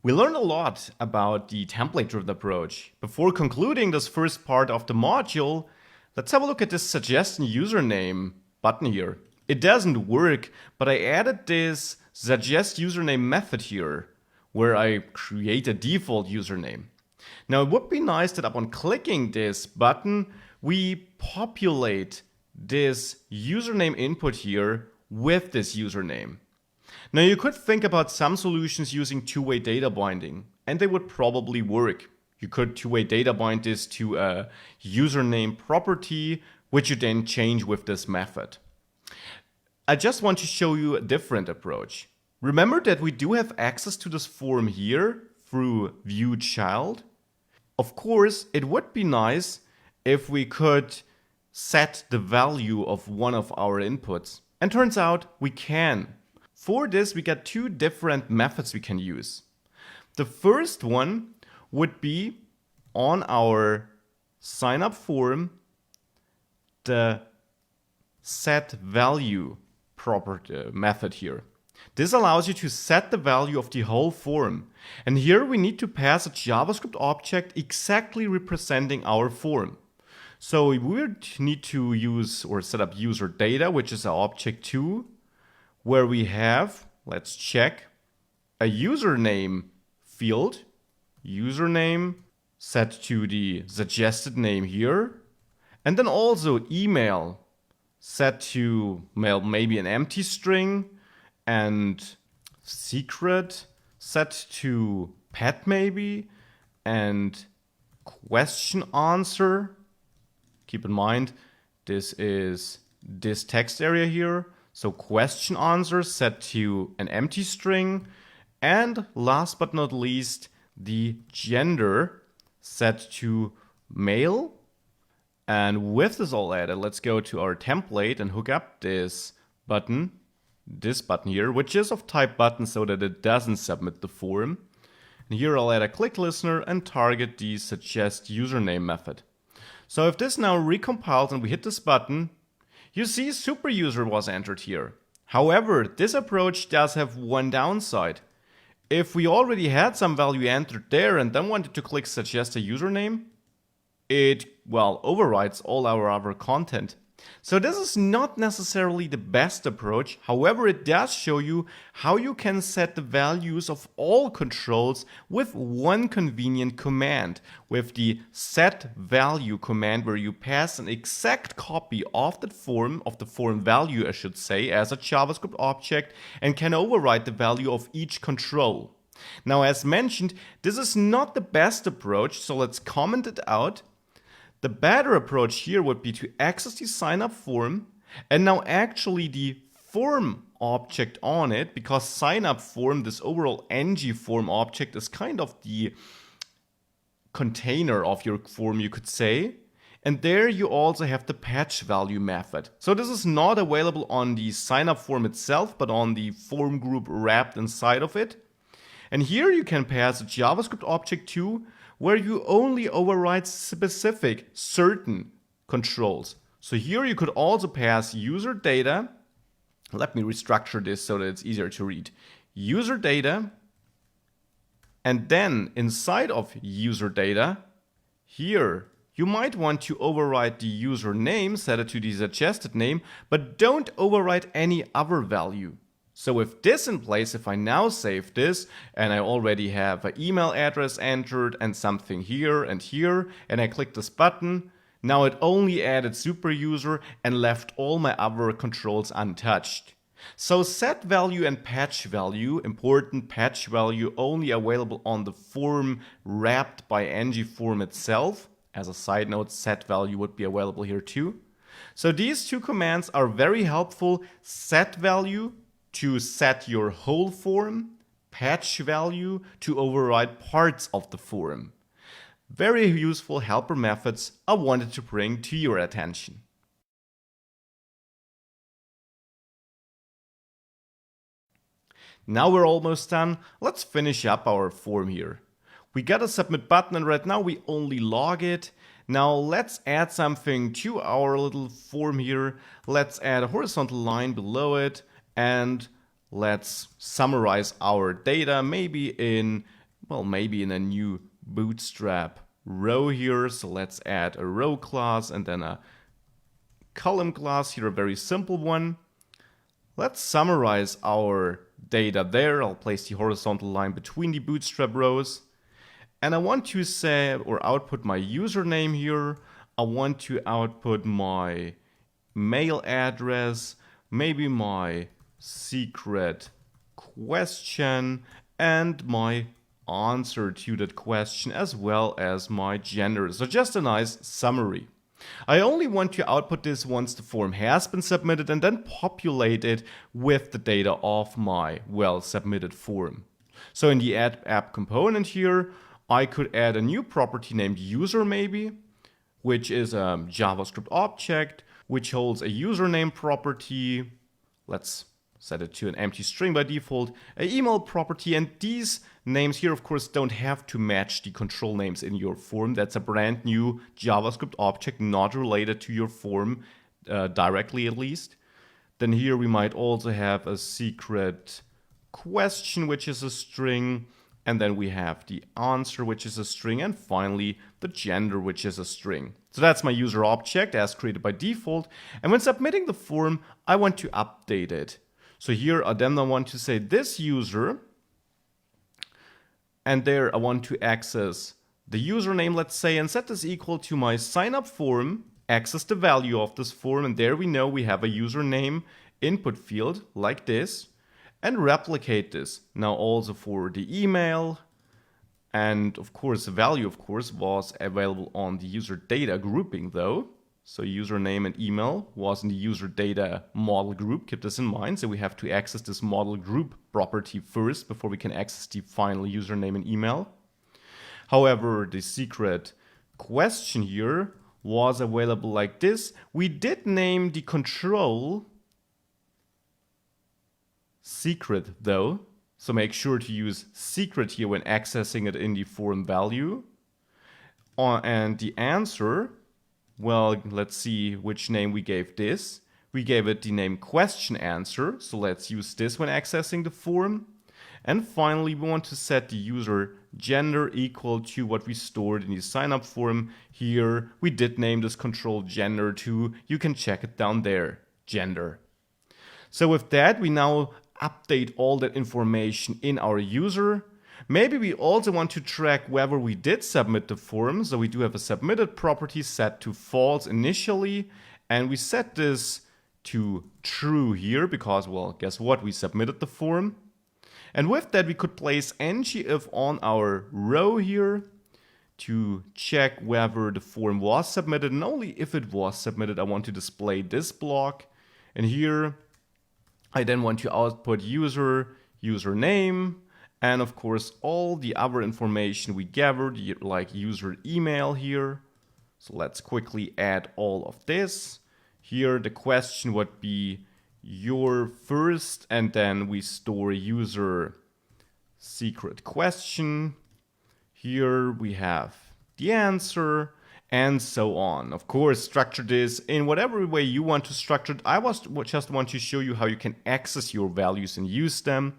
We learned a lot about the template-driven approach. Before concluding this first part of the module, let's have a look at this suggest username button here. It doesn't work, but I added this suggest username method here, where I create a default username. Now it would be nice that upon clicking this button, we populate this username input here with this username. Now you could think about some solutions using two-way data binding, and they would probably work. You could two-way data bind this to a username property, which you then change with this method. I just want to show you a different approach. Remember that we do have access to this form here through view child. Of course, it would be nice if we could set the value of one of our inputs. And turns out we can. For this, we got two different methods we can use. The first one would be on our sign up form, the set value property method here. This allows you to set the value of the whole form. And here we need to pass a JavaScript object exactly representing our form. So we would need to use or set up user data, which is our object 2, where we have, let's check, a username field, username set to the suggested name here, and then also email set to maybe an empty string, and secret set to pet maybe, and question answer. Keep in mind, this is this text area here. So question answer set to an empty string. And last but not least, the gender set to male. And with this all added, let's go to our template and hook up this button here, which is of type button so that it doesn't submit the form. And here I'll add a click listener and target the suggest username method. So if this now recompiles and we hit this button, you see super user was entered here. However, this approach does have one downside. If we already had some value entered there and then wanted to click suggest a username, it, overwrites all our other content. So this is not necessarily the best approach. However, it does show you how you can set the values of all controls with one convenient command, with the set value command, where you pass an exact copy of the form value, I should say, as a JavaScript object, and can override the value of each control. Now, as mentioned, this is not the best approach, so let's comment it out. The better approach here would be to access the sign up form and now actually the form object on it, because sign up form, this overall ng form object, is kind of the container of your form, you could say. And there you also have the patch value method. So this is not available on the sign up form itself, but on the form group wrapped inside of it. And here you can pass a JavaScript object too, where you only override specific, certain controls. So here you could also pass user data. Let me restructure this so that it's easier to read. User data, and then inside of user data, here you might want to override the user name, set it to the suggested name, but don't override any other value. So with this in place, if I now save this and I already have an email address entered and something here, and I click this button, now it only added super user and left all my other controls untouched. So set value and patch value, important patch value only available on the form wrapped by ng form itself. As a side note, set value would be available here too. So these two commands are very helpful. Set value to set your whole form, patch value to override parts of the form. Very useful helper methods I wanted to bring to your attention. Now we're almost done. Let's finish up our form here. We got a submit button and right now we only log it. Now let's add something to our little form here. Let's add a horizontal line below it. And let's summarize our data maybe in well, maybe in a new Bootstrap row here. So let's add a row class and then a column class here, a very simple one. Let's summarize our data there. I'll place the horizontal line between the Bootstrap rows. And I want to say or output my username here. I want to output my mail address, maybe my secret question, and my answer to that question, as well as my gender. So just a nice summary. I only want to output this once the form has been submitted and then populate it with the data of my submitted form. So in the add app component here, I could add a new property named user maybe, which is a JavaScript object, which holds a username property. Let's set it to an empty string by default, an email property, and these names here, of course, don't have to match the control names in your form. That's a brand new JavaScript object, not related to your form directly at least. Then here we might also have a secret question, which is a string, and then we have the answer, which is a string, and finally the gender, which is a string. So that's my user object as created by default. And when submitting the form, I want to update it. So here I then want to say this user, and there I want to access the username, let's say, and set this equal to my sign up form, access the value of this form, and there we know we have a username input field like this, and replicate this now also for the email. And of course, the value, of course, was available on the user data grouping though. So username and email was in the user data model group. Keep this in mind. So we have to access this model group property first before we can access the final username and email. However, the secret question here was available like this. We did name the control secret though. So make sure to use secret here when accessing it in the form value. And the answer, well, let's see which name we gave this. We gave it the name question answer. So let's use this when accessing the form. And finally, we want to set the user gender equal to what we stored in the sign up form. Here, we did name this control gender too. You can check it down there, gender. So with that, we now update all that information in our user. Maybe we also want to track whether we did submit the form. So we do have a submitted property set to false initially, and we set this to true here because, well, guess what? We submitted the form. And with that, we could place ngIf on our row here to check whether the form was submitted, and only if it was submitted, I want to display this block. And here, I then want to output user, username, and of course all the other information we gathered, like user email here. So let's quickly add all of this. Here the question would be your first, and then we store user secret question. Here we have the answer, and so on. Of course, structure this in whatever way you want to structure it. I just want to show you how you can access your values and use them.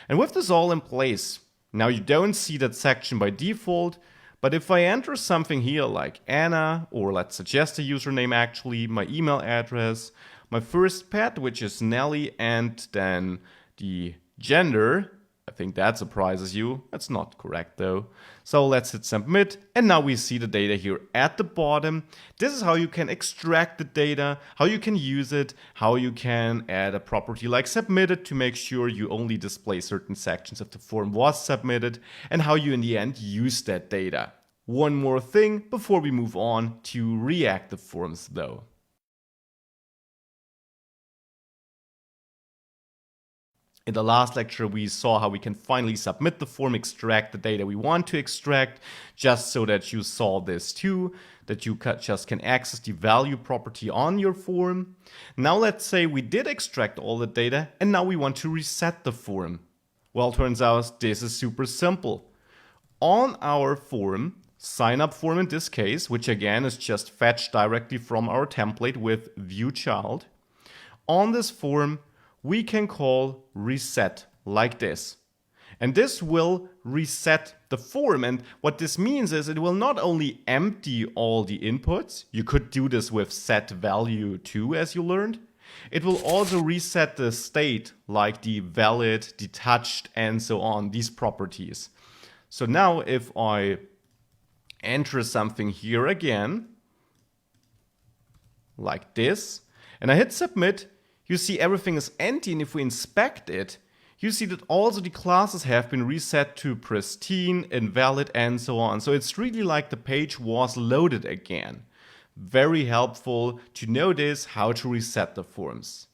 And with this all in place, now you don't see that section by default, but if I enter something here like Anna, or let's suggest a username actually, my email address, my first pet, which is Nelly, and then the gender, I think that surprises you. That's not correct though. So let's hit submit, and now we see the data here at the bottom. This is how you can extract the data, how you can use it, how you can add a property like submitted to make sure you only display certain sections if the form was submitted, and how you in the end use that data. One more thing before we move on to reactive forms though. In the last lecture, we saw how we can finally submit the form, extract the data we want to extract, just so that you saw this too, that you just can access the value property on your form. Now let's say we did extract all the data, and now we want to reset the form. Well, turns out this is super simple. On our form, sign up form in this case, which again is just fetched directly from our template with viewChild. On this form, we can call reset like this. And this will reset the form. And what this means is it will not only empty all the inputs, you could do this with set value too, as you learned. It will also reset the state, like the valid, detached, and so on, these properties. So now if I enter something here again, like this, and I hit submit, you see everything is empty, and if we inspect it, you see that also the classes have been reset to pristine, invalid, and so on. So it's really like the page was loaded again. Very helpful to know this, how to reset the forms.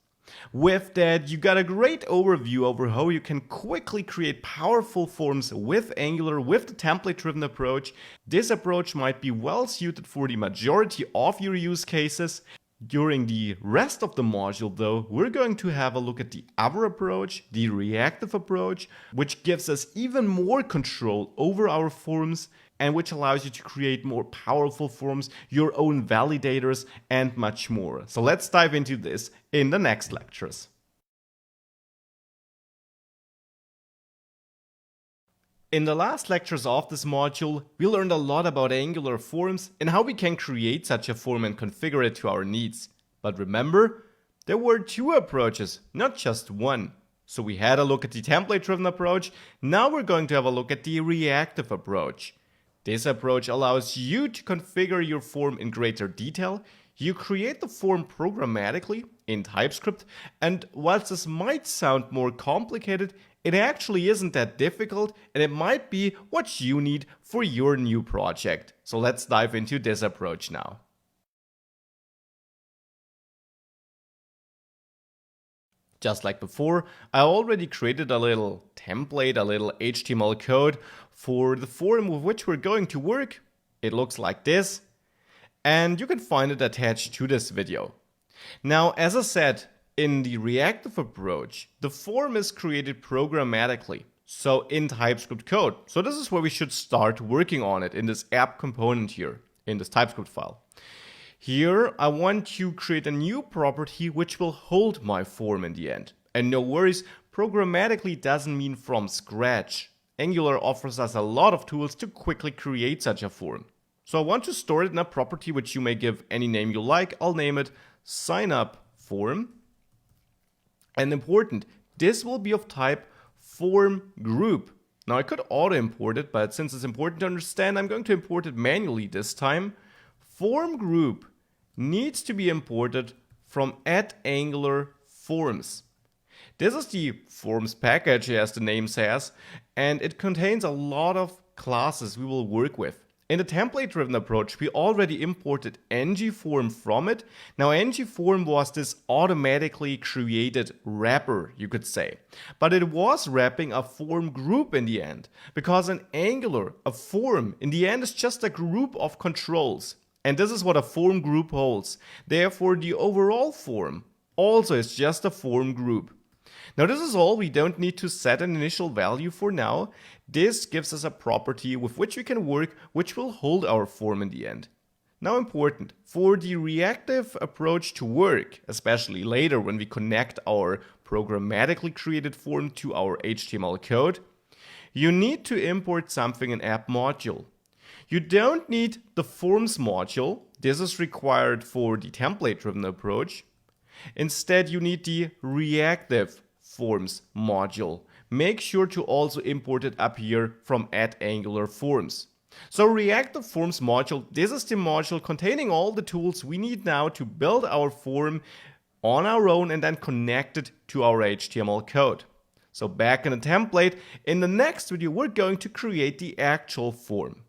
With that, you got a great overview over how you can quickly create powerful forms with Angular, with the template-driven approach. This approach might be well suited for the majority of your use cases. During the rest of the module though, we're going to have a look at the other approach, the reactive approach, which gives us even more control over our forms and which allows you to create more powerful forms, your own validators, and much more. So let's dive into this in the next lectures. In the last lectures of this module, we learned a lot about Angular forms and how we can create such a form and configure it to our needs. But remember, there were two approaches, not just one. So we had a look at the template-driven approach, now we're going to have a look at the reactive approach. This approach allows you to configure your form in greater detail. You create the form programmatically in TypeScript, and whilst this might sound more complicated, it actually isn't that difficult, and it might be what you need for your new project. So let's dive into this approach now. Just like before, I already created a little template, a little HTML code for the form with which we're going to work. It looks like this, and you can find it attached to this video. Now, as I said, in the reactive approach, the form is created programmatically, so in TypeScript code. So this is where we should start working on it in this app component here, in this TypeScript file. Here, I want to create a new property which will hold my form in the end. And no worries, programmatically doesn't mean from scratch. Angular offers us a lot of tools to quickly create such a form. So I want to store it in a property which you may give any name you like. I'll name it signup_form. And important, this will be of type form group. Now I could auto import it, but since it's important to understand, I'm going to import it manually this time. Form group needs to be imported from @Angular forms. This is the forms package, as the name says, and it contains a lot of classes we will work with. In the template-driven approach, we already imported ngForm from it. Now, ngForm was this automatically created wrapper, you could say. But it was wrapping a form group in the end, because in Angular, a form in the end is just a group of controls. And this is what a form group holds. Therefore, the overall form also is just a form group. Now this is all. We don't need to set an initial value for now. This gives us a property with which we can work, which will hold our form in the end. Now important, for the reactive approach to work, especially later when we connect our programmatically created form to our HTML code, you need to import something in app module. You don't need the forms module. This is required for the template-driven approach. Instead, you need the reactive forms module. Make sure to also import it up here from @Angular forms. So reactive forms module, this is the module containing all the tools we need now to build our form on our own and then connect it to our HTML code. So back in the template, in the next video, we're going to create the actual form.